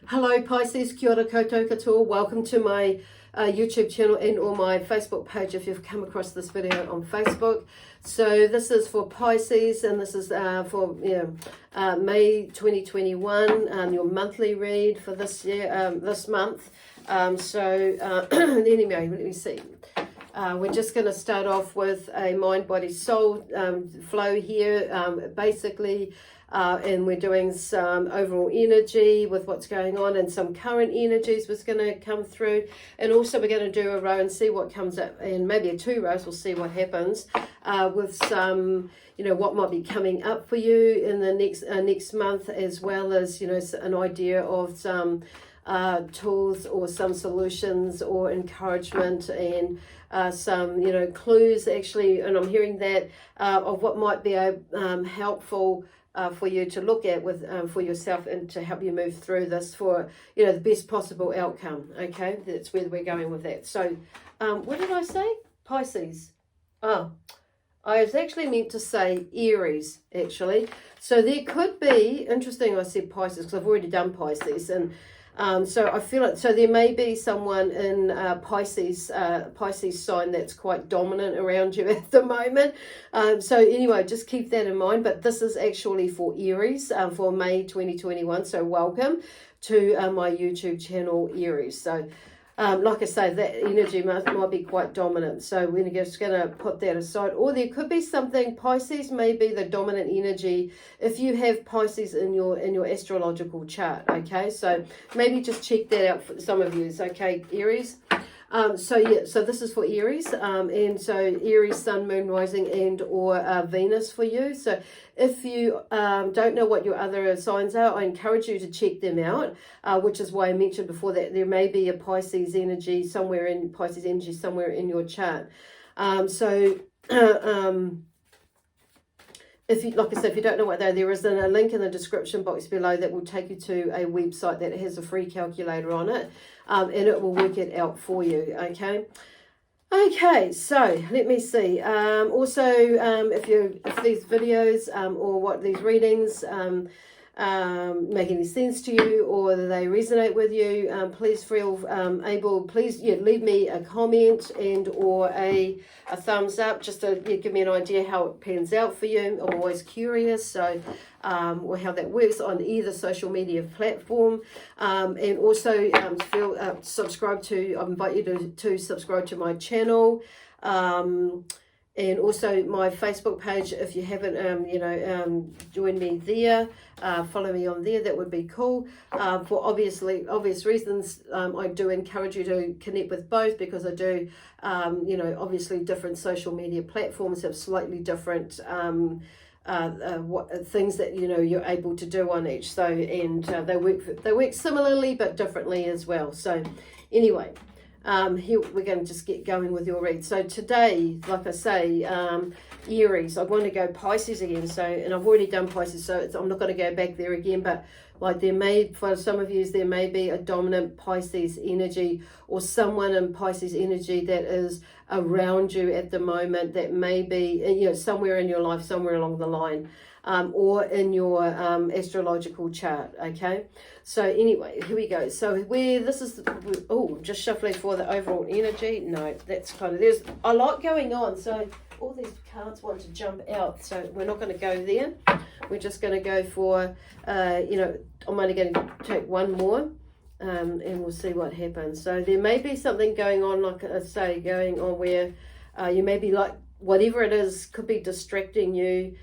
Hello Pisces, kia ora koutou katoa. Welcome to my YouTube channel and or my Facebook page if you've come across this video on Facebook. So this is for Pisces, and this is for May 2021, your monthly read for this year, this month. Anyway, let me see. We're just going to start off with a mind, body, soul flow here, basically. And we're doing some overall energy with what's going on, and some current energies was going to come through. And also we're going to do a row and see what comes up, and maybe 2 rows, we'll see what happens with some, what might be coming up for you in the next month, as well as, an idea of some tools or some solutions or encouragement, and some clues actually, and I'm hearing that of what might be helpful for you to look at with for yourself, and to help you move through this for the best possible outcome. Okay, that's where we're going with that. So what did I say? Pisces. I was actually meant to say Aries, actually. So there could be, interesting I said Pisces because I've already done Pisces, and so I feel it. So there may be someone in Pisces sign that's quite dominant around you at the moment. So anyway, just keep that in mind. But this is actually for Aries for May 2021. So welcome to my YouTube channel, Aries. So like I say, that energy might be quite dominant. So we're just going to put that aside. Or there could be something, Pisces may be the dominant energy if you have Pisces in your astrological chart. Okay, so maybe just check that out for some of you. Okay, Aries. So this is for Aries, and so Aries, Sun, Moon, Rising, and or Venus for you. So if you don't know what your other signs are, I encourage you to check them out, which is why I mentioned before that there may be a Pisces energy somewhere in your chart. If you, like I said, if you don't know what they are, there is a link in the description box below that will take you to a website that has a free calculator on it, and it will work it out for you. Okay, so let me see. Also, if these videos or what these readings make any sense to you, or they resonate with you, please feel leave me a comment and or a thumbs up, just to give me an idea how it pans out for you. I'm always curious, so or how that works on either social media platform. And also subscribe to, I invite you to subscribe to my channel. And also my Facebook page, if you haven't, joined me there, follow me on there, that would be cool. For obvious reasons, I do encourage you to connect with both, because I do, obviously different social media platforms have slightly different things that you're able to do on each. So, and they work similarly but differently as well. So, anyway. Here we're going to just get going with your read. So today, like I say, Aries, I want to go Pisces again. So, and I've already done Pisces, so I'm not going to go back there again. But like for some of you, there may be a dominant Pisces energy, or someone in Pisces energy that is around you at the moment, that may be, somewhere in your life, somewhere along the line. Or in your astrological chart. Okay, so anyway, here we go. So just shuffling for the overall energy. No, that's there's a lot going on, so all these cards want to jump out, so we're not going to go there. We're just going to go for I'm only going to take one more, and we'll see what happens. So there may be something going on, like I say, where you may be like, whatever it is could be distracting you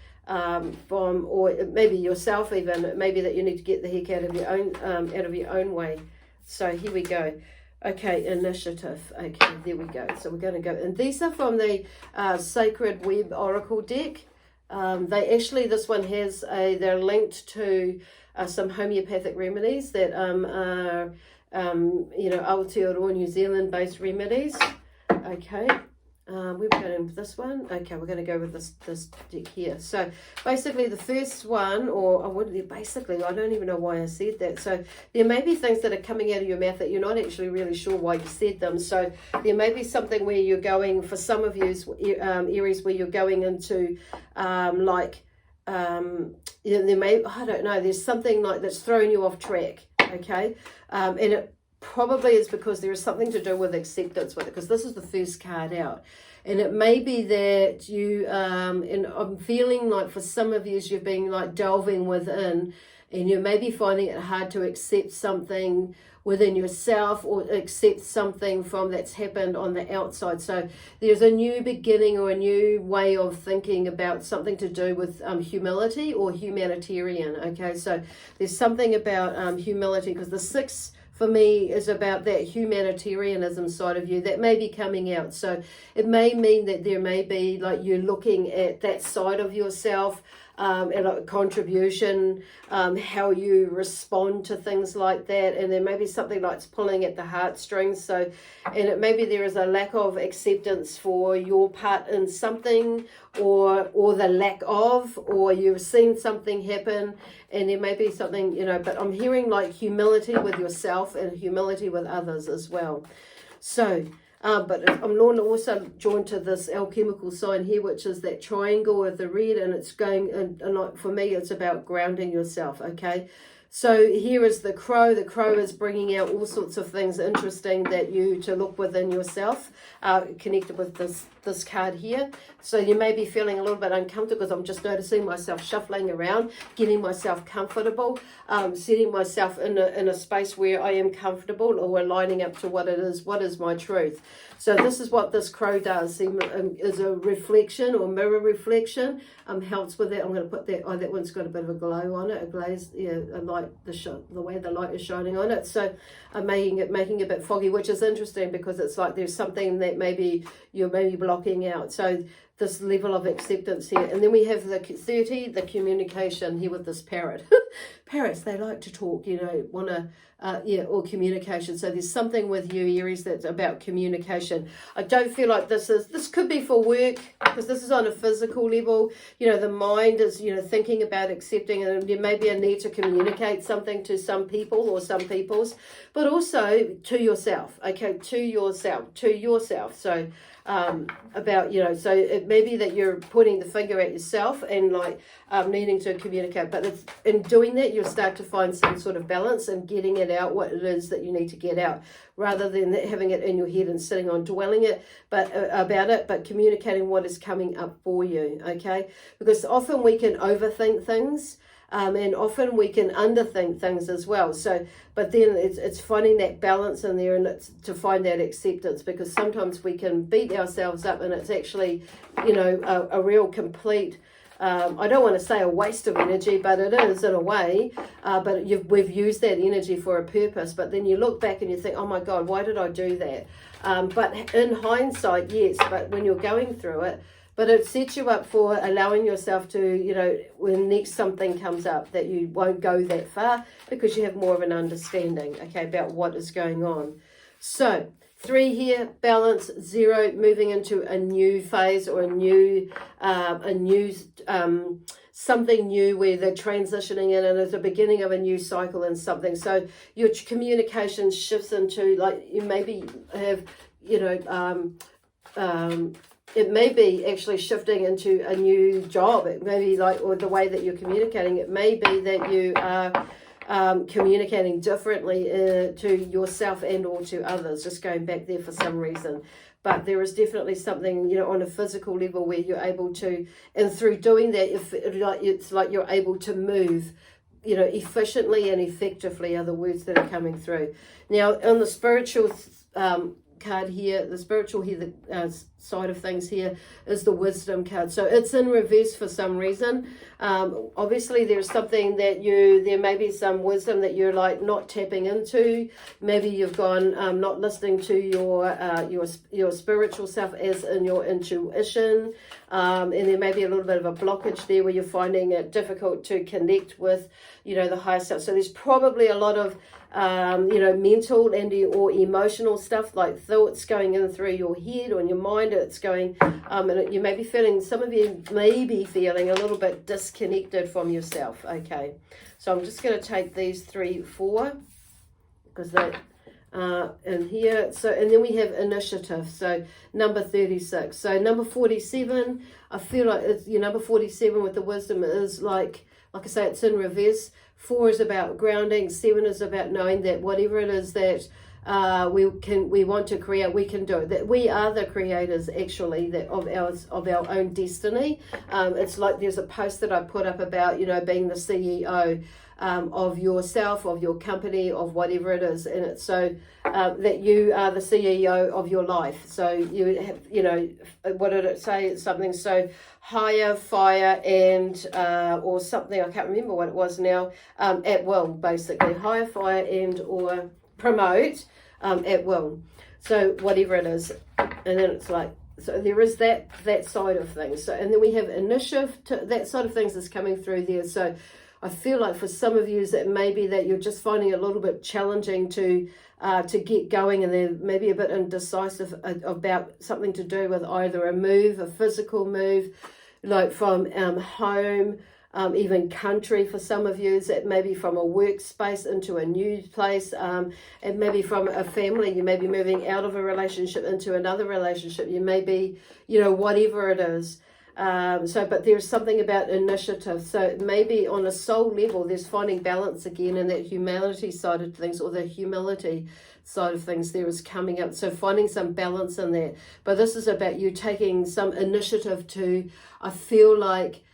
from, or maybe yourself even. It may be that you need to get the heck out of your own way. So here we go. Okay, initiative. Okay, there we go. So we're going to go, and these are from the Sacred Web Oracle deck. This one has they're linked to some homeopathic remedies that are Aotearoa New Zealand based remedies. Okay. We're going with this one. Okay, we're going to go with this deck here. So basically the first one, I don't even know why I said that. So there may be things that are coming out of your mouth that you're not actually really sure why you said them. So there may be something where you're going, for some of you, Aries, where you're going into there may, I don't know, there's something like that's throwing you off track. okay? And it probably is because there is something to do with acceptance with it, because this is the first card out. And it may be that you, and I'm feeling like for some of you, you've been like delving within, and you may be finding it hard to accept something within yourself or accept something from that's happened on the outside. So there's a new beginning or a new way of thinking about something to do with humility or humanitarian, okay? So there's something about humility, because the 6 for me is about that humanitarianism side of you that may be coming out. So it may mean that there may be like you're looking at that side of yourself, and a contribution, how you respond to things like that, and there may be something like it's pulling at the heartstrings. So, and it maybe there is a lack of acceptance for your part in something, or the lack of, or you've seen something happen, and there may be something, you know. But I'm hearing like humility with yourself and humility with others as well. So. But I'm also joined to this alchemical sign here, which is that triangle with the red, and it's going, and like for me, it's about grounding yourself, okay? So here is the crow. The crow is bringing out all sorts of things interesting that you to look within yourself, connected with this card here. So you may be feeling a little bit uncomfortable, because I'm just noticing myself shuffling around, getting myself comfortable, setting myself in a space where I am comfortable, or aligning up to what it is. What is my truth? So this is what this crow does. Is a reflection or mirror reflection. Helps with that. I'm going to put that. Oh, that one's got a bit of a glow on it. A glaze. Yeah, a light. The way the light is shining on it. So I'm making it a bit foggy, which is interesting, because it's like there's something that maybe you're blocking out. So this level of acceptance here. And then we have the 30, the communication here with this parrot. Parrots, they like to talk, you know, want to, or communication. So there's something with you, Aries, that's about communication. I don't feel like this could be for work, because this is on a physical level. You know, the mind is, you know, thinking about accepting, and there may be a need to communicate something to some people or some peoples, but also to yourself, okay, to yourself. So, about, you know, so it may be that you're pointing the finger at yourself and like needing to communicate, but in doing that you'll start to find some sort of balance and getting it out, what it is that you need to get out, rather than having it in your head and sitting on dwelling about it, but communicating what is coming up for you, okay? Because often we can overthink things, and often we can underthink things as well. So, but then it's finding that balance in there, and it's to find that acceptance, because sometimes we can beat ourselves up, and it's actually, you know, a real complete, I don't want to say a waste of energy, but it is in a way, but we've used that energy for a purpose. But then you look back and you think, oh my God, why did I do that? But in hindsight, yes, but when you're going through it, but it sets you up for allowing yourself to, you know, when next something comes up, that you won't go that far, because you have more of an understanding, okay, about what is going on. So 3 here, balance. 0, moving into a new phase, or a new something new, where they're transitioning in, and it's the beginning of a new cycle and something. So your communication shifts into, like, you maybe have, you know, it may be actually shifting into a new job. It may be like, or the way that you're communicating. It may be that you are communicating differently to yourself and or to others, just going back there for some reason. But there is definitely something, you know, on a physical level where you're able to, and through doing that, it's like you're able to move, you know, efficiently and effectively are the words that are coming through. Now, on the spiritual card here, the spiritual here, the side of things here, is the wisdom card. So it's in reverse for some reason. Obviously there's something that there may be some wisdom that you're like not tapping into. Maybe you've gone not listening to your spiritual self, as in your intuition, and there may be a little bit of a blockage there where you're finding it difficult to connect with, you know, the higher self. So there's probably a lot of you know, mental and or emotional stuff, like thoughts going in through your head or in your mind. It's going, and you may be feeling, some of you may be feeling a little bit disconnected from yourself. Okay, so I'm just going to take these 3, 4, because that in here. So, and then we have initiative. So number 36. So number 47. I feel like it's your number 47 with the wisdom is like I say, it's in reverse. 4 is about grounding. 7 is about knowing that whatever it is that we want to create, we can do it. That we are the creators, actually, that of our own destiny. It's like there's a post that I put up about, you know, being the CEO of yourself, of your company, of whatever it is, and it's so that you are the CEO of your life. So you have, you know, what did it say? It's something so hire, fire, and or something, I can't remember what it was now, at will, basically. Hire, fire, and or promote at will. So whatever it is. And then it's like, so there is that side of things. So, and then we have initiative, that side of things is coming through there. So I feel like for some of you that maybe that you're just finding it a little bit challenging to get going, and they're maybe a bit indecisive about something to do with either a move, a physical move, like from home, even country for some of you, that maybe from a workspace into a new place, and maybe from a family, you may be moving out of a relationship into another relationship. You may be, you know, whatever it is. But there's something about initiative. So maybe on a soul level, there's finding balance again in that humanity side of things, or the humility side of things there is coming up. So finding some balance in that. But this is about you taking some initiative to, I feel like,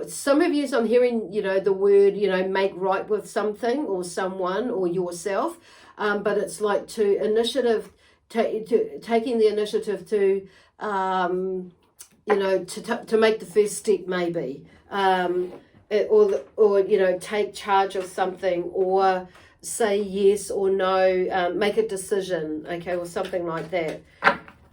some of you, I'm hearing, you know, the word, you know, make right with something or someone or yourself. But it's like taking the initiative to, you know, to make the first step, maybe, or you know, take charge of something, or say yes or no, make a decision, okay, or something like that.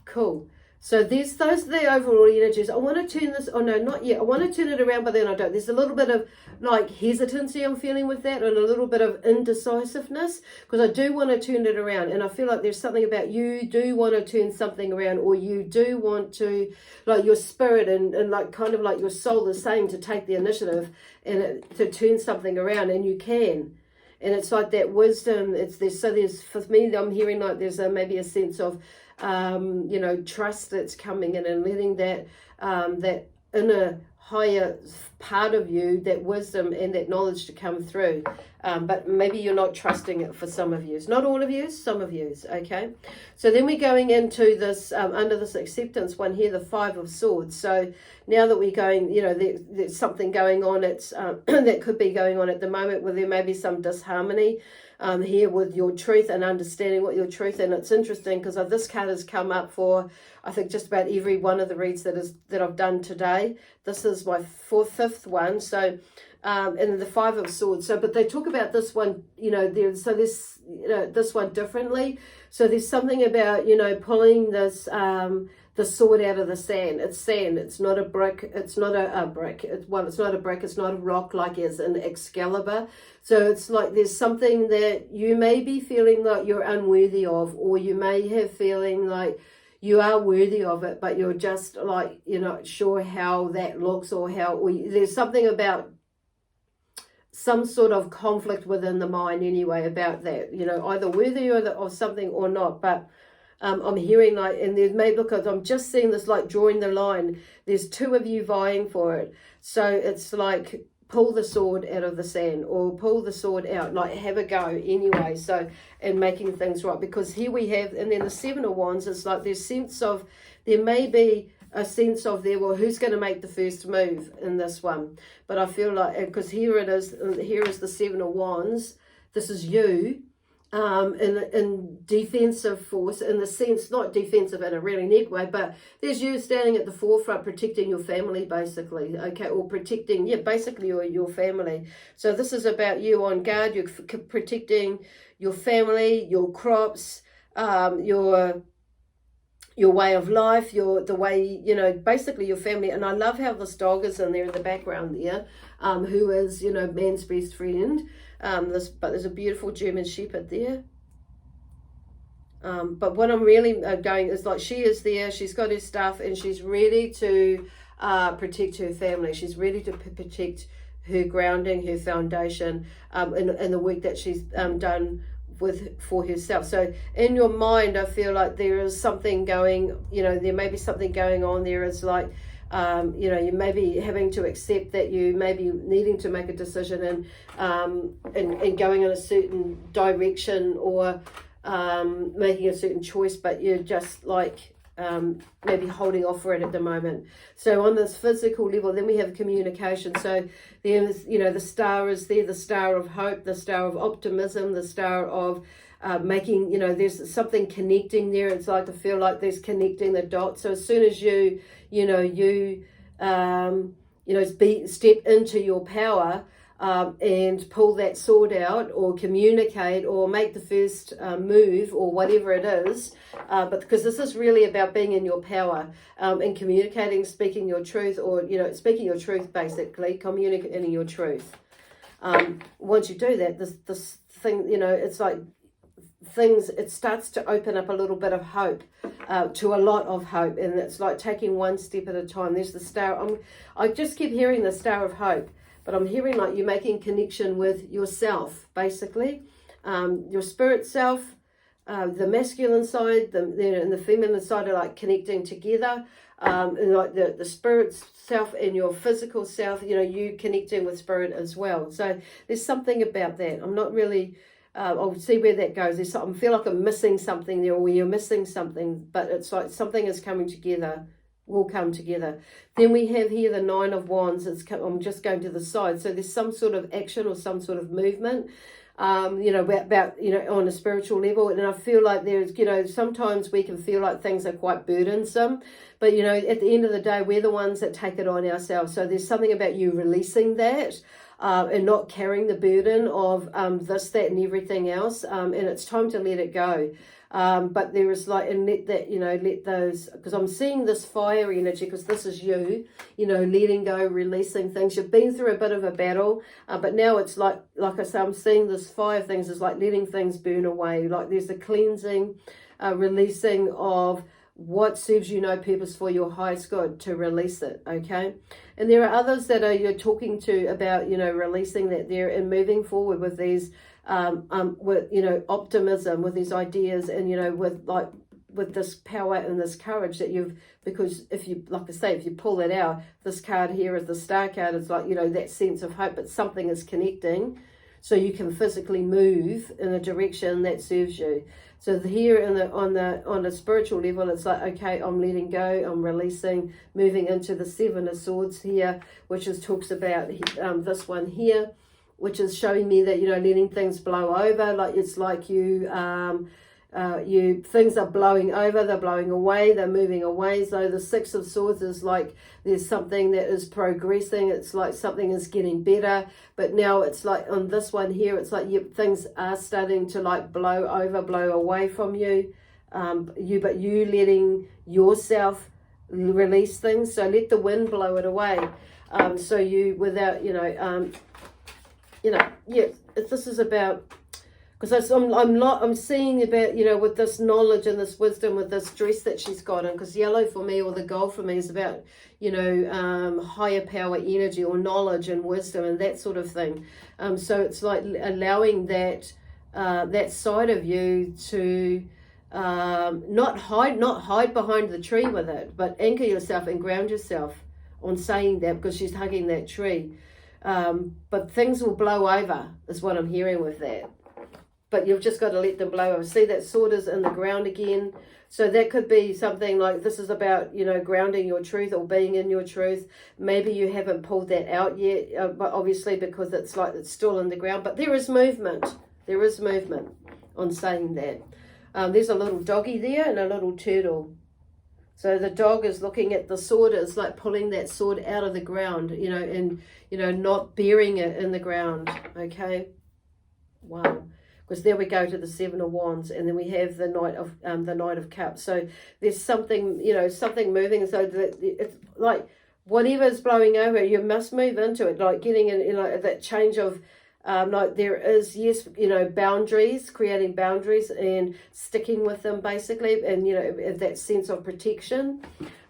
Cool. So those are the overall energies. I want to turn this, oh no, not yet. I want to turn it around, but then I don't. There's a little bit of like hesitancy I'm feeling with that, and a little bit of indecisiveness, because I do want to turn it around. And I feel like there's something about you do want to turn something around, or you do want to, like your spirit and like kind of like your soul is saying to take the initiative and to turn something around, and you can. And it's like that wisdom, there's, for me, I'm hearing like there's maybe a sense of, you know, trust that's coming in, and letting that inner higher part of you, that wisdom and that knowledge to come through. But maybe you're not trusting it for some of you. Not all of you, some of you, okay? So then we're going into this, under this acceptance one here, the 5 of Swords. So now that we're going, you know, there's something going on, it's that could be going on at the moment, where there may be some disharmony here with your truth and understanding what your truth. And it's interesting because this card has come up for, I think, just about every one of the reads that I've done today. This is my 5th one. So and the 5 of Swords. So, but they talk about this one, you know, this one differently. So there's something about, you know, pulling this the sword out of the sand. It's sand. It's not a brick. It's not a brick. It's not a brick. It's not a rock like as in Excalibur. So it's like there's something that you may be feeling like you're unworthy of, or you may have feeling like you are worthy of it, but you're just like, you're not sure how that looks, or there's something about some sort of conflict within the mind anyway about that, you know, either worthy of something or not. But I'm hearing like, and there's maybe, look, I'm just seeing this like drawing the line. There's 2 of you vying for it. So it's like pull the sword out of the sand, or pull the sword out, like have a go anyway. So, and making things right, because here we have, and then the 7 of Wands is like there's sense of, there may be a sense of there, well, who's going to make the first move in this one? But I feel like, because here it is, here is the 7 of Wands. This is you. In defensive force, in the sense, not defensive in a really neat way, but there's you standing at the forefront protecting your family, basically, okay, or protecting, basically your family. So this is about you on guard, you're protecting your family, your crops, your way of life, the way, you know, basically your family. And I love how this dog is in there in the background there, who is, you know, man's best friend. But there's a beautiful German Shepherd there. But what I'm really going is like, she is there, she's got her stuff, and she's ready to protect her family. She's ready to protect her grounding, her foundation, and the work that she's done for herself. So in your mind, I feel like there is something going, you know, there may be something going on. There is like, you know, you may be having to accept that you may be needing to make a decision and going in a certain direction, or making a certain choice, but you're just like maybe holding off for it at the moment. So on this physical level, then we have communication. So there's, you know, the star is there, the star of hope, the star of optimism, the star of making, you know, there's something connecting there. It's like, I feel like there's connecting the dots. So as soon as you step into your power, and pull that sword out, or communicate, or make the first move, or whatever it is, but because this is really about being in your power, and communicating, speaking your truth, or, you know, speaking your truth, basically communicating your truth. Once you do that, this thing, you know, it's like it starts to open up a little bit of hope, to a lot of hope, and it's like taking one step at a time. There's the star. I just keep hearing the star of hope, but I'm hearing like you're making connection with yourself, basically, your spirit self, the masculine side, and the feminine side are like connecting together, and like the spirit self and your physical self, you know, you connecting with spirit as well. So there's something about that. I'm not really, I'll see where that goes. I feel like I'm missing something there, or you're missing something, but it's like something is coming together, will come together. Then we have here the Nine of Wands. I'm just going to the side. So there's some sort of action or some sort of movement, you know, about, you know, on a spiritual level. And I feel like there's, you know, sometimes we can feel like things are quite burdensome, but, you know, at the end of the day, we're the ones that take it on ourselves. So there's something about you releasing that, and not carrying the burden of this, that, and everything else. And it's time to let it go. But there is like, and let that, you know, let those, because I'm seeing this fire energy, because this is you know, letting go, releasing things. You've been through a bit of a battle, but now it's like I say, I'm seeing this fire things is like letting things burn away. Like there's a cleansing, releasing of what serves you no purpose for your highest good, to release it, okay? And there are others that you're talking to about, you know, releasing that there and moving forward with these, with, you know, optimism, with these ideas, and, you know, with this power and this courage that because if you, like I say, if you pull it out, this card here is the star card. It's like, you know, that sense of hope, but something is connecting, so you can physically move in a direction that serves you. So here on the spiritual level, it's like, okay, I'm letting go, I'm releasing, moving into the Seven of Swords here, which talks about this one here, which is showing me that, you know, letting things blow over. Like it's like things are blowing over, they're blowing away, they're moving away. So the Six of Swords is like there's something that is progressing. It's like something is getting better. But now it's like on this one here, it's like things are starting to like blow over, blow away from you. But you letting yourself release things. So let the wind blow it away. So you, without, this is about, because I'm seeing about, you know, with this knowledge and this wisdom, with this dress that she's got on, because yellow for me, or the gold for me, is about, you know, higher power energy or knowledge and wisdom and that sort of thing. So it's like allowing that side of you to not hide behind the tree with it, but anchor yourself and ground yourself on saying that, because she's hugging that tree. But things will blow over is what I'm hearing with that. But you've just got to let them blow over. See, that sword is in the ground again. So that could be something like, this is about, you know, grounding your truth or being in your truth. Maybe you haven't pulled that out yet, but obviously because it's like it's still in the ground. But there is movement. There is movement on saying that. There's a little doggy there and a little turtle. So the dog is looking at the sword. It's like pulling that sword out of the ground, you know, and, you know, not burying it in the ground. Okay. Wow. Because there we go to the Seven of Wands, and then we have the Knight of Cups. So there's something, you know, something moving. So that it's like whatever's blowing over, you must move into it. Like getting in, you know, that change of, like there is, yes, you know, boundaries, creating boundaries and sticking with them basically, and, you know, that sense of protection.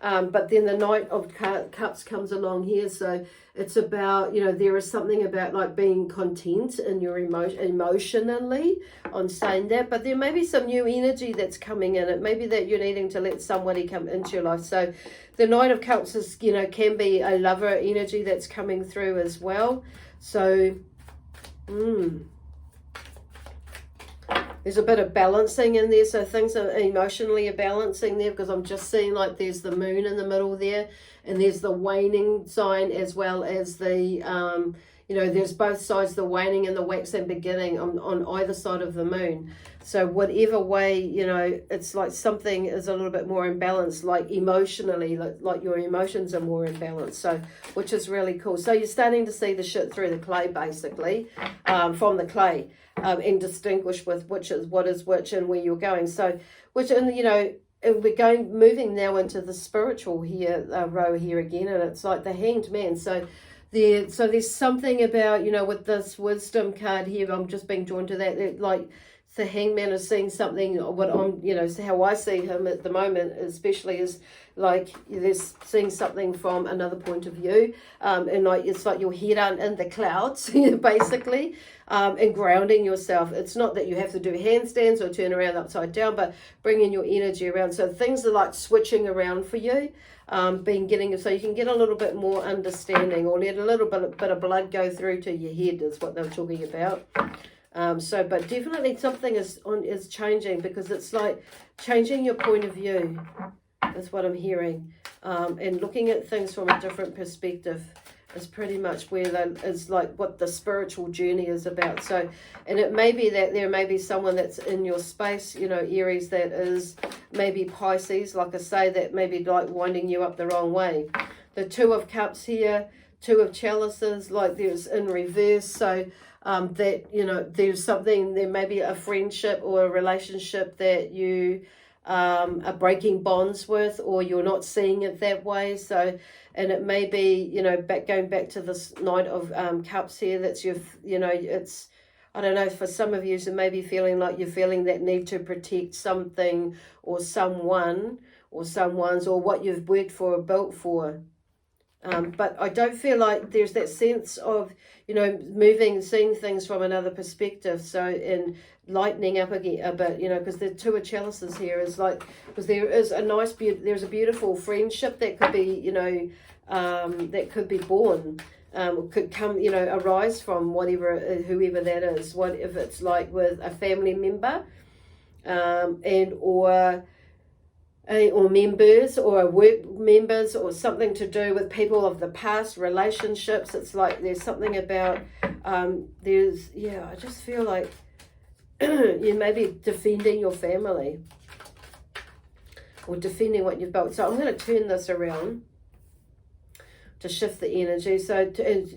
But then the Knight of Cups comes along here, so it's about, you know, there is something about like being content in your emotionally on saying that, but there may be some new energy that's coming in. It may be that you're needing to let somebody come into your life. So the Knight of Cups is, you know, can be a lover energy that's coming through as well. So, there's a bit of balancing in there, so things are emotionally balancing there, because I'm just seeing like there's the moon in the middle there, and there's the waning sign as well as the, you know, there's both sides, the waning and the waxing beginning on either side of the moon. So whatever way, you know, it's like something is a little bit more imbalanced, like emotionally, like your emotions are more imbalanced, so which is really cool. So you're starting to see the shit through the clay, basically, from the clay. And distinguish with which is what is which and where you're going. So, which, and you know, and we're moving now into the spiritual here, row here again, and it's like the Hanged Man. So there's something about, you know, with this wisdom card here, I'm just being drawn to that, like the Hangman is seeing something, what I'm, you know, how I see him at the moment, especially, is like there's seeing something from another point of view, and like it's like your head out in the clouds, basically, and grounding yourself. It's not that you have to do handstands or turn around upside down, but bringing your energy around. So things are like switching around for you, getting so you can get a little bit more understanding, or let a little bit of blood go through to your head, is what they're talking about. But definitely something is changing, because it's like changing your point of view is what I'm hearing, and looking at things from a different perspective is pretty much where that is, like what the spiritual journey is about. So, and it may be that there may be someone that's in your space, you know, Aries, that is maybe Pisces, like I say, that may be like winding you up the wrong way. The Two of Cups here, Two of Chalices, like there's in reverse. So that, you know, there's something, there may be a friendship or a relationship that you are breaking bonds with, or you're not seeing it that way. So, and it may be, you know, going back to this Knight of Cups here, that's your, you know, it's, I don't know, for some of you, it may be feeling like you're feeling that need to protect something or someone or someone's, or what you've worked for or built for. But I don't feel like there's that sense of, you know, moving, seeing things from another perspective. So, and lightening up again a bit, you know, because the Two of Chalices here is like, because there is a nice, there's a beautiful friendship that could be, you know, that could be born, could come, you know, arise from whatever, whoever that is. What if it's like with a family member, and or members, or work members, or something to do with people of the past, relationships. It's like there's something about, there's, yeah, I just feel like you may be defending your family, or defending what you've built. So I'm going to turn this around to shift the energy. So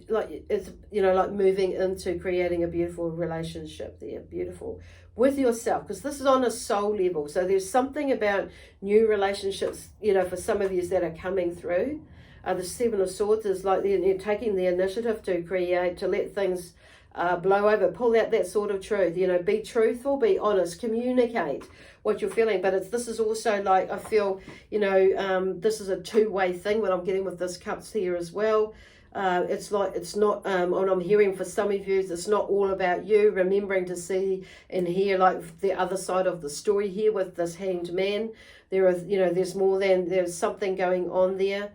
like, it's, you know, like moving into creating a beautiful relationship there, beautiful, with yourself, because this is on a soul level. So there's something about new relationships, you know, for some of you that are coming through. The Seven of Swords is like you're taking the initiative to create, to let things blow over, pull out that sort of truth, you know, be truthful, be honest, communicate what you're feeling. But this is also like, I feel, you know, this is a two-way thing, what I'm getting with this Cups here as well. It's like, it's not, what I'm hearing for some of you, it's not all about you, remembering to see and hear like the other side of the story here with this Hanged Man. There is, you know, there's something going on there.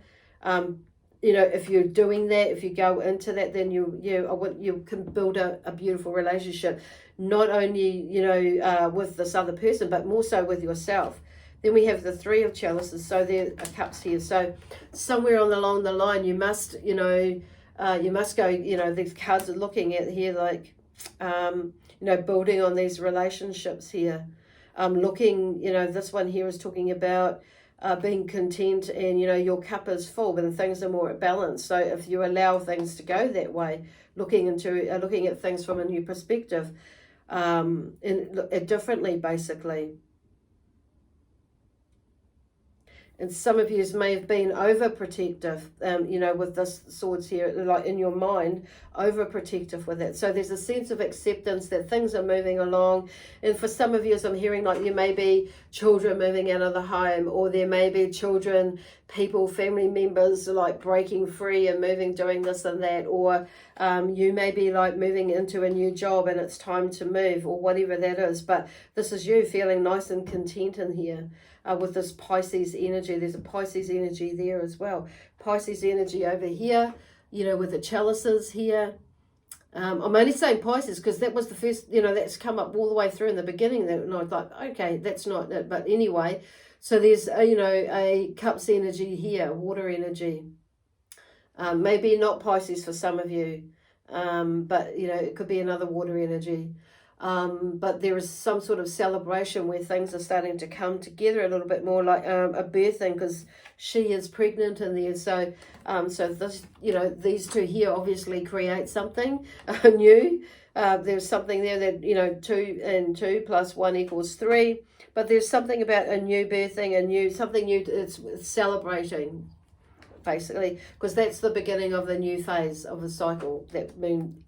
You know, if you're doing that, if you go into that, then you can build a beautiful relationship, not only, you know, with this other person, but more so with yourself. Then we have the Three of Chalices, so there are Cups here. So somewhere along the line, you must, you know, you must go, you know, these cards are looking at here, like, you know, building on these relationships here. Looking, you know, this one here is talking about being content, and, you know, your cup is full and things are more balanced. So if you allow things to go that way, looking at things from a new perspective, and differently, basically. And some of you may have been overprotective, you know, with this swords here, like in your mind, overprotective with it. So there's a sense of acceptance that things are moving along. And for some of you, as I'm hearing, like you may be children moving out of the home, or there may be children people, family members, like breaking free and moving, doing this and that, or you may be like moving into a new job and it's time to move, or whatever that is. But this is you feeling nice and content in here with this Pisces energy. There's a Pisces energy there as well. Pisces energy over here, you know, with the chalices here. I'm only saying Pisces because that was the first, you know, that's come up all the way through in the beginning. And I thought, okay, that's not it. But anyway, so there's, you know, a Cups energy here, water energy. Maybe not Pisces for some of you, but, you know, it could be another water energy. But there is some sort of celebration where things are starting to come together a little bit more, like a birthing, because she is pregnant in there. So so this, you know, these two here obviously create something new. There's something there that, you know, 2 and 2 plus 1 equals 3. But there's something about a new birthing, something new. It's celebrating, basically, because that's the beginning of the new phase of the cycle. That moon,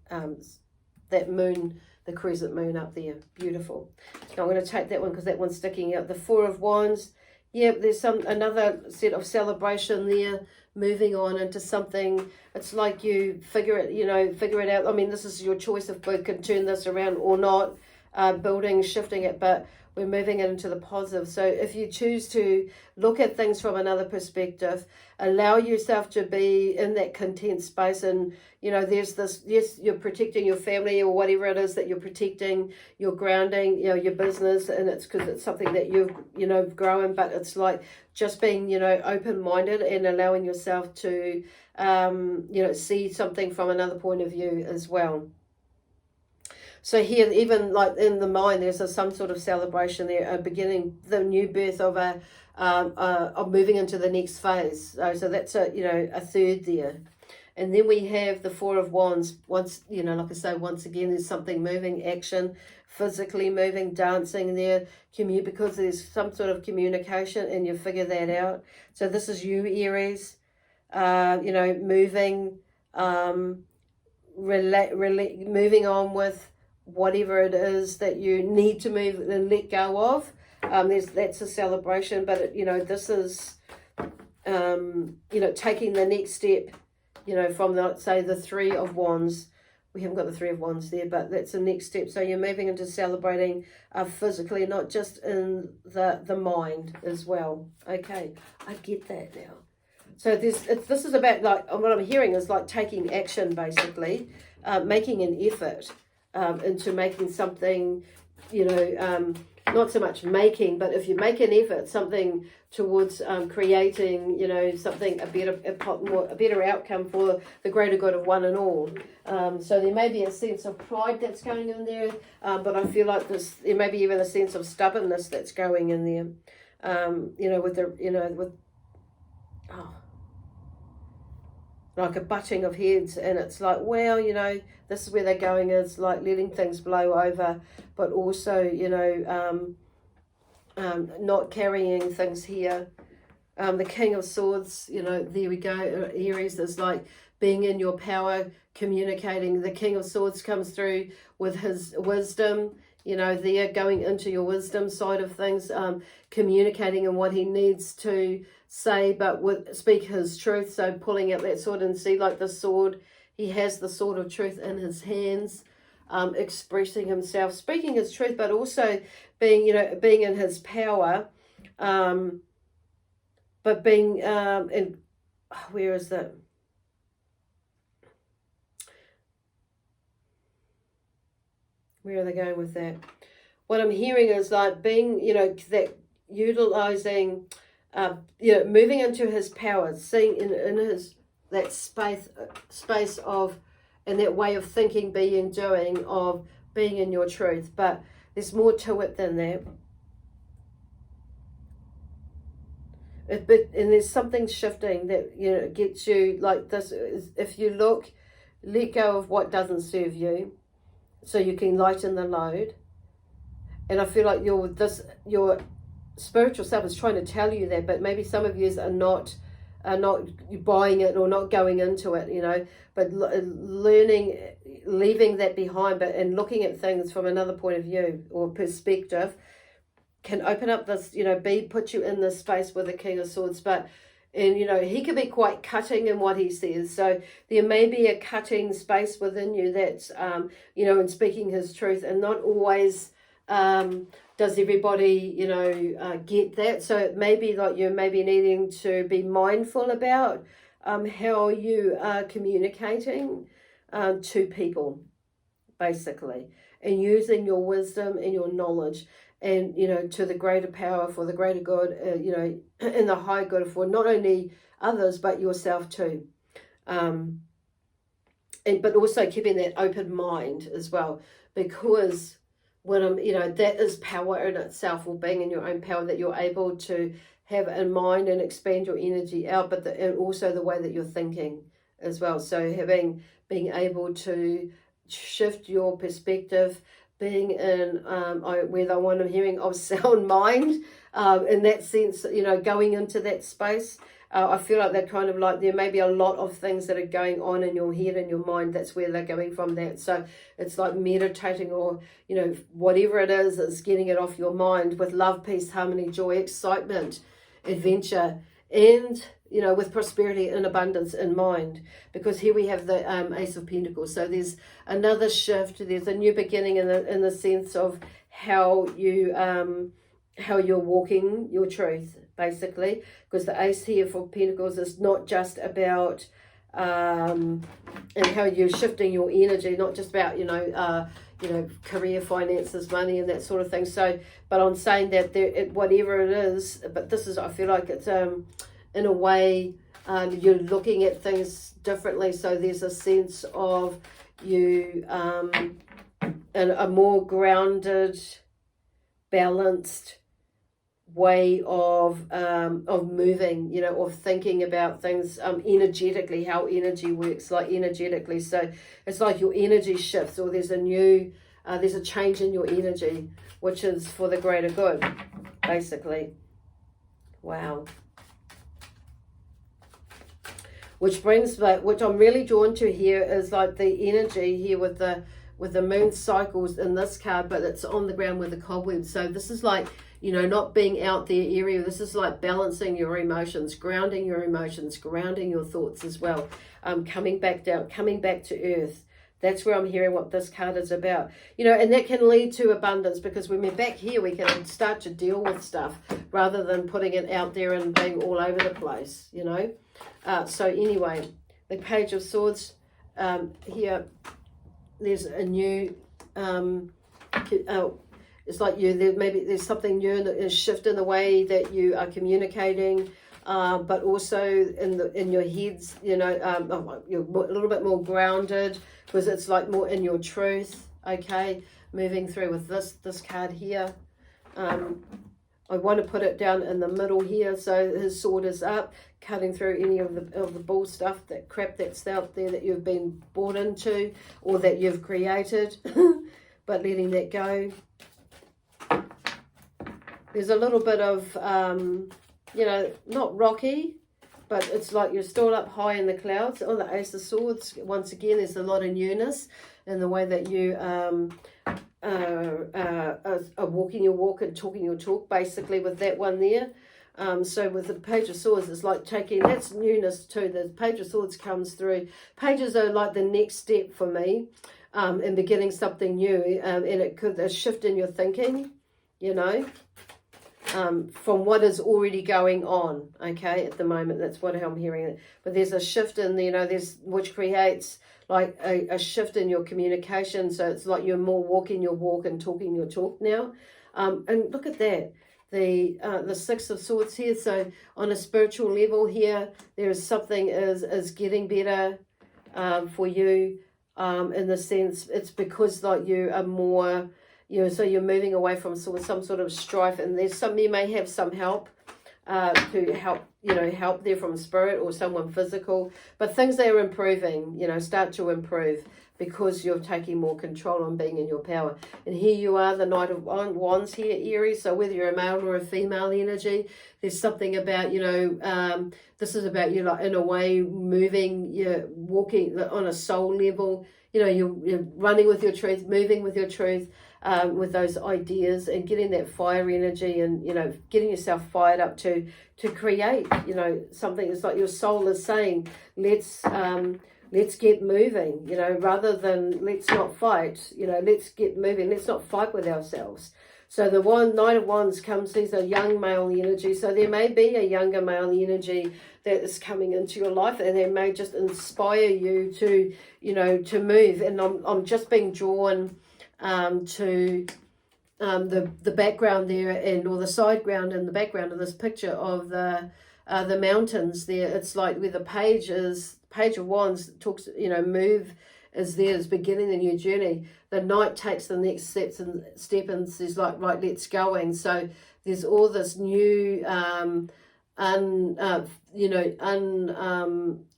the crescent moon up there, beautiful. Now I'm going to take that one because that one's sticking out. The 4 of Wands. Yeah, there's another set of celebration there, moving on into something. It's like you figure it out. I mean, this is your choice if we can turn this around or not, building, shifting it, but we're moving it into the positive. So if you choose to look at things from another perspective, allow yourself to be in that content space. And, you know, there's this, yes, you're protecting your family or whatever it is that you're protecting, you're grounding, you know, your business, and it's because it's something that you've, you know, grown, but it's like just being, you know, open-minded and allowing yourself to, you know, see something from another point of view as well. So here, even like in the mind, there's some sort of celebration there, beginning the new birth of of moving into the next phase. So that's a third there. And then we have the 4 of Wands. Once, you know, like I say, once again, there's something moving, action, physically moving, dancing there, because there's some sort of communication and you figure that out. So this is you, Aries, you know, moving, moving on with whatever it is that you need to move and let go of. That's a celebration, but you know, this is you know, taking the next step, you know, from say the 3 of Wands. We haven't got the 3 of Wands there, but that's the next step. So you're moving into celebrating physically, not just in the mind as well. Okay, I get that now. So this is about, like, what I'm hearing is like taking action, basically, making an effort into making something, you know, not so much making, but if you make an effort, something towards creating, you know, something, a better outcome for the greater good of one and all. So there may be a sense of pride that's going in there, but I feel like there may be even a sense of stubbornness that's going in there, you know, like a butting of heads, and it's like, well, you know, this is where they're going, is like letting things blow over, but also, you know, not carrying things here. The King of Swords, you know, there we go. Aries is like being in your power, communicating. The King of Swords comes through with his wisdom, you know, they're going into your wisdom side of things, communicating in what he needs to say, but speak his truth. So pulling out that sword, and see, like the sword, he has the sword of truth in his hands, expressing himself, speaking his truth, but also being, you know, being in his power, but being in, where is that? Where are they going with that? What I'm hearing is like being, you know, that utilizing, you know, moving into his power, seeing in his, that space of, and that way of thinking, being, doing, of being in your truth. But there's more to it than that. And there's something shifting that, you know, gets you like this. If you let go of what doesn't serve you, so you can lighten the load. And I feel like your spiritual self is trying to tell you that, but maybe some of you are not buying it or not going into it, you know, but learning, leaving that behind, but and looking at things from another point of view or perspective can open up this, you know, put you in this space with the King of Swords. But And, you know, he can be quite cutting in what he says. So there may be a cutting space within you that's, you know, in speaking his truth, and not always does everybody, you know, get that. So it may be like you may be needing to be mindful about how you are communicating to people, basically, and using your wisdom and your knowledge, and, you know, to the greater power, for the greater good, you know, in the high good for not only others but yourself too, and but also keeping that open mind as well, because when I'm, you know, that is power in itself, or being in your own power, that you're able to have in mind and expand your energy out, but and also the way that you're thinking as well. So being able to shift your perspective, being in whether what I'm hearing of sound mind, in that sense, you know, going into that space. I feel like they're kind of like, there may be a lot of things that are going on in your head and your mind. That's where they're coming from, that. So it's like meditating, or, you know, whatever it is getting it off your mind with love, peace, harmony, joy, excitement, adventure, and, you know, with prosperity and abundance in mind. Because here we have the Ace of Pentacles. So there's another shift. There's a new beginning in the sense of how you're walking your truth, basically, because the Ace here for Pentacles is not just about and how you're shifting your energy, not just about, you know, career, finances, money, and that sort of thing. So, but I'm saying that whatever it is, but this is, I feel like it's in a way you're looking at things differently. So there's a sense of you in a more grounded, balanced way of moving, you know, of thinking about things energetically, how energy works, like energetically. So it's like your energy shifts, or there's a change in your energy, which is for the greater good, basically. Wow. Which brings back, which I'm really drawn to here, is like the energy here with the moon cycles in this card, but it's on the ground with the cobwebs. So this is like, you know, not being out there area. This is like balancing your emotions, grounding your emotions, grounding your thoughts as well. Coming back down, coming back to earth. That's where I'm hearing what this card is about. You know, and that can lead to abundance, because when we're back here, we can start to deal with stuff rather than putting it out there and being all over the place, you know. So anyway, the Page of Swords here, there's a new, it's like there's something new, a shift in the way that you are communicating, but also in your heads, you know, you're a little bit more grounded, because it's like more in your truth. Okay, moving through with this card here. I want to put it down in the middle here. So his sword is up, cutting through any of the bull stuff, that crap that's out there that you've been bought into or that you've created, but letting that go. There's a little bit of, you know, not rocky, but it's like you're still up high in the clouds. On the Ace of Swords, once again, there's a lot of newness in the way that you are walking your walk and talking your talk, basically, with that one there. So with the Page of Swords, it's like that's newness too. The Page of Swords comes through. Pages are like the next step for me in beginning something new, and it could a shift in your thinking, you know, from what is already going on, okay, at the moment. That's what I'm hearing. But there's a shift in, you know, which creates like a shift in your communication. So it's like you're more walking your walk and talking your talk now. And look at that. The Six of Swords here. So on a spiritual level here, there is something is getting better for you, in the sense it's because like you are more, you know, so you're moving away from some sort of strife, and you may have some help to help there from spirit or someone physical, but things that are improving, you know, start to improve, because you're taking more control on being in your power. And here you are, the Knight of Wands here, Aries. So whether you're a male or a female energy, there's something about, you know, this is about you, like, in a way, moving, you're walking on a soul level. You know, you're running with your truth, moving with your truth, with those ideas and getting that fire energy and, you know, getting yourself fired up to create, you know, something. It's like your soul is saying, let's get moving, you know, rather than let's not fight, you know, let's get moving, let's not fight with ourselves. So the Knight of Wands comes, these are young male energy. So there may be a younger male energy that is coming into your life, and they may just inspire you to, you know, to move. And I'm just being drawn to the background there, and or the side ground in the background of this picture of the mountains there. It's like where the Page of Wands talks, you know, move is there, is beginning the new journey. The Knight takes the next step and says like, right, let's going. So there's all this new more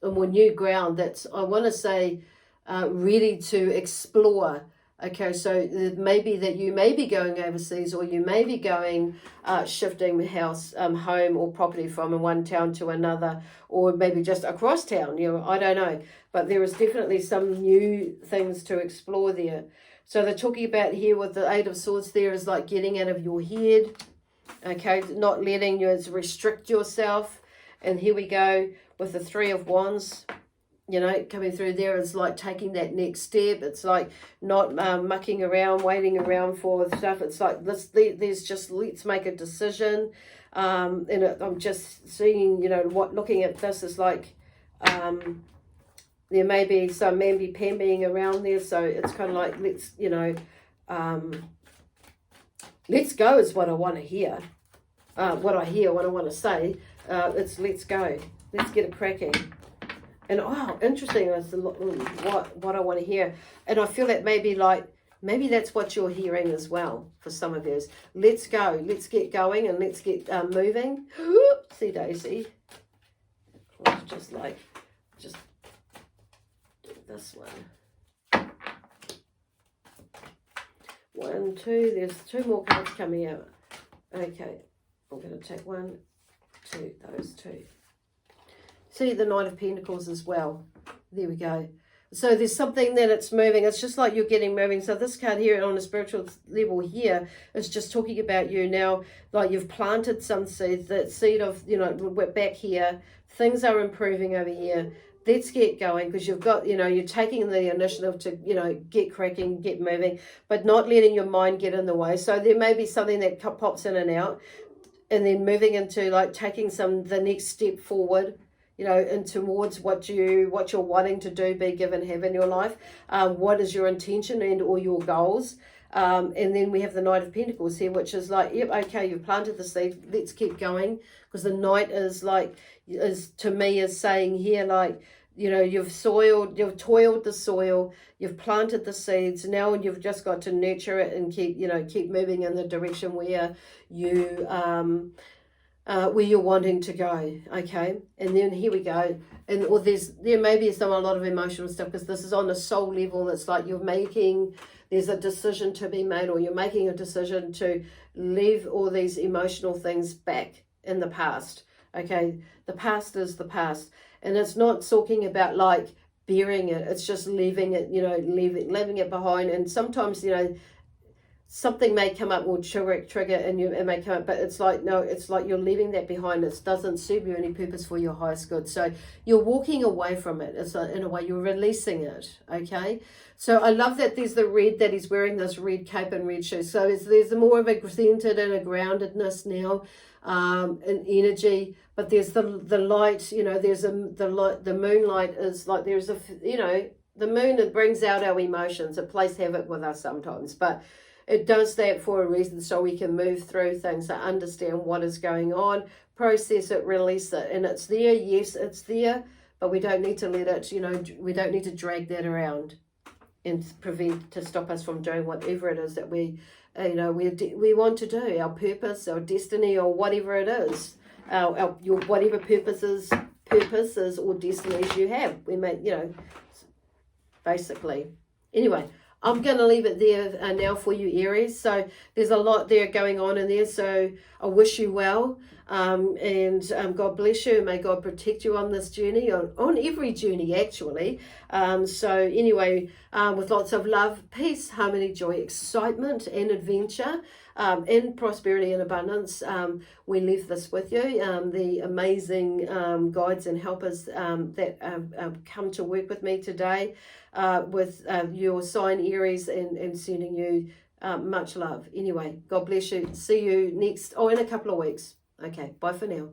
new ground that's, I want to say, ready to explore. Okay, so it may be that you may be going overseas, or you may be going, shifting house, home or property from one town to another, or maybe just across town, you know, I don't know. But there is definitely some new things to explore there. So they're talking about here with the Eight of Swords there is like getting out of your head, okay, not letting you restrict yourself. And here we go with the Three of Wands. You know, coming through there is like taking that next step. It's like not mucking around, waiting around for stuff. It's like let's make a decision. And I'm just seeing, you know, looking at this is like there may be some mamby-pambying around there. So it's kind of like let's go is what I want to hear. What I want to say. It's let's go. Let's get it cracking. And oh, interesting, that's what I want to hear. And I feel that maybe that's what you're hearing as well for some of you. Let's go, let's get going, and let's get moving. See, Daisy. Just do this one. 1, 2, there's 2 more cards coming out. Okay, I'm going to take 1, 2, those 2. See the Knight of Pentacles as well. There we go. So there's something that it's moving. It's just like you're getting moving. So this card here on a spiritual level here is just talking about you now. Like you've planted some seeds. That seed of, you know, we're back here. Things are improving over here. Let's get going, because you've got, you know, you're taking the initiative to, you know, get cracking, get moving, but not letting your mind get in the way. So there may be something that pops in and out, and then moving into like taking the next step forward, you know, and towards what you're wanting to do, be, give, and have in your life. What is your intention and or your goals? And then we have the Knight of Pentacles here, which is like, yep, okay, you've planted the seed, let's keep going. Because the Knight is like, to me is saying here, like, you know, you've toiled the soil, you've planted the seeds, now you've just got to nurture it and keep moving in the direction where you're wanting to go. Okay, and then here we go, and there may be a lot of emotional stuff, because this is on a soul level. It's like there's a decision to be made, or you're making a decision to leave all these emotional things back in the past. Okay, the past is the past, and it's not talking about like burying it. It's just leaving it, you know, leaving it behind. And sometimes, you know, something may come up, will trigger, and it may come up, but it's like, no, it's like you're leaving that behind. It doesn't serve you any purpose for your highest good. So you're walking away from it. It's like, in a way, you're releasing it. Okay. So I love that there's the red, that he's wearing this red cape and red shoes. So there's more of a centered and a groundedness now, in energy. But there's the light, you know, there's the light, the moonlight is like, there's you know, the moon, it brings out our emotions. It plays havoc with us sometimes, but it does that for a reason, so we can move through things, to understand what is going on, process it, release it. And it's there, yes, it's there, but we don't need to let it, you know, we don't need to drag that around and to stop us from doing whatever it is that we want to do, our purpose, our destiny, or whatever it is, your whatever purposes or destinies you have. We make, you know, basically. Anyway, I'm going to leave it there now for you, Aries. So there's a lot there going on in there. So I wish you well. and God bless you. May God protect you on this journey, on every journey actually. So anyway, with lots of love, peace, harmony, joy, excitement and adventure, in prosperity and abundance, we leave this with you. The amazing guides and helpers that come to work with me today, with your sign Aries, and sending you much love. Anyway, God bless you. See you in a couple of weeks. Okay, bye for now.